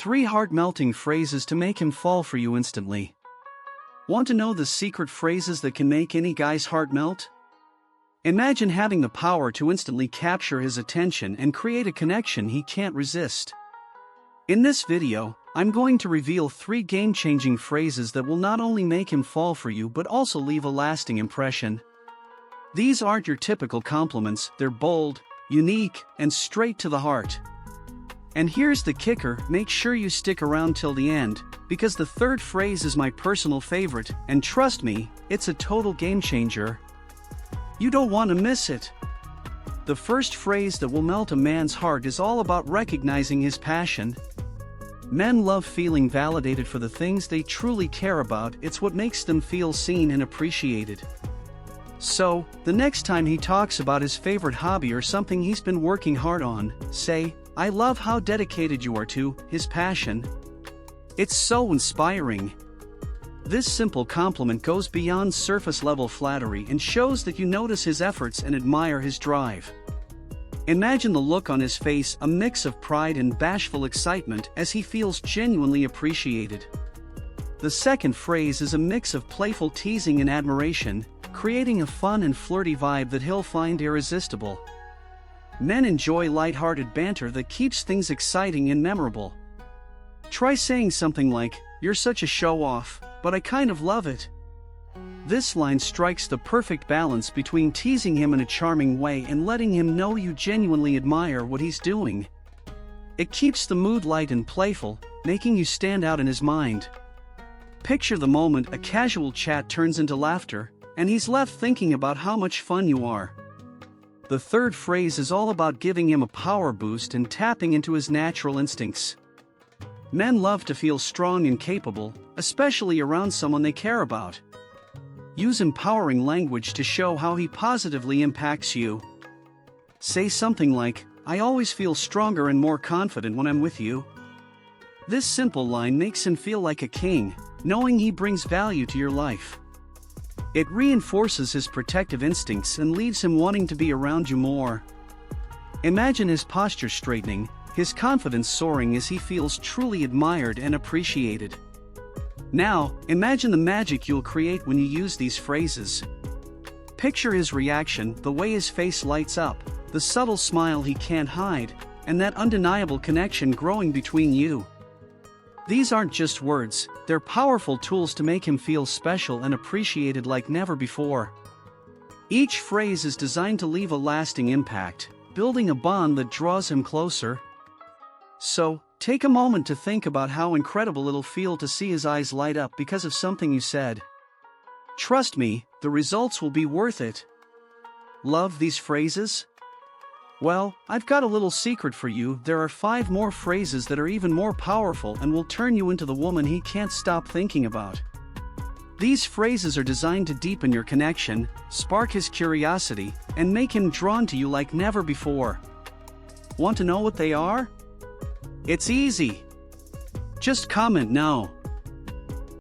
3 heart-melting phrases to make him fall for you instantly. Want to know the secret phrases that can make any guy's heart melt? Imagine having the power to instantly capture his attention and create a connection he can't resist. In this video, I'm going to reveal 3 game-changing phrases that will not only make him fall for you but also leave a lasting impression. These aren't your typical compliments, they're bold, unique, and straight to the heart. And here's the kicker, make sure you stick around till the end, because the 3rd phrase is my personal favorite, and trust me, it's a total game-changer. You don't want to miss it. The first phrase that will melt a man's heart is all about recognizing his passion. Men love feeling validated for the things they truly care about, it's what makes them feel seen and appreciated. So, the next time he talks about his favorite hobby or something he's been working hard on, say, "I love how dedicated you are to his passion." It's so inspiring. This simple compliment goes beyond surface-level flattery and shows that you notice his efforts and admire his drive. Imagine the look on his face, a mix of pride and bashful excitement as he feels genuinely appreciated. The second phrase is a mix of playful teasing and admiration, creating a fun and flirty vibe that he'll find irresistible. Men enjoy light-hearted banter that keeps things exciting and memorable. Try saying something like, "You're such a show-off, but I kind of love it." This line strikes the perfect balance between teasing him in a charming way and letting him know you genuinely admire what he's doing. It keeps the mood light and playful, making you stand out in his mind. Picture the moment a casual chat turns into laughter, and he's left thinking about how much fun you are. The 3rd phrase is all about giving him a power boost and tapping into his natural instincts. Men love to feel strong and capable, especially around someone they care about. Use empowering language to show how he positively impacts you. Say something like, "I always feel stronger and more confident when I'm with you." This simple line makes him feel like a king, knowing he brings value to your life. It reinforces his protective instincts and leaves him wanting to be around you more. Imagine his posture straightening, his confidence soaring as he feels truly admired and appreciated. Now, imagine the magic you'll create when you use these phrases. Picture his reaction, the way his face lights up, the subtle smile he can't hide, and that undeniable connection growing between you. These aren't just words, they're powerful tools to make him feel special and appreciated like never before. Each phrase is designed to leave a lasting impact, building a bond that draws him closer. So, take a moment to think about how incredible it'll feel to see his eyes light up because of something you said. Trust me, the results will be worth it. Love these phrases? Well, I've got a little secret for you. There are 5 more phrases that are even more powerful and will turn you into the woman he can't stop thinking about. These phrases are designed to deepen your connection, spark his curiosity, and make him drawn to you like never before. Want to know what they are? It's easy. Just comment now.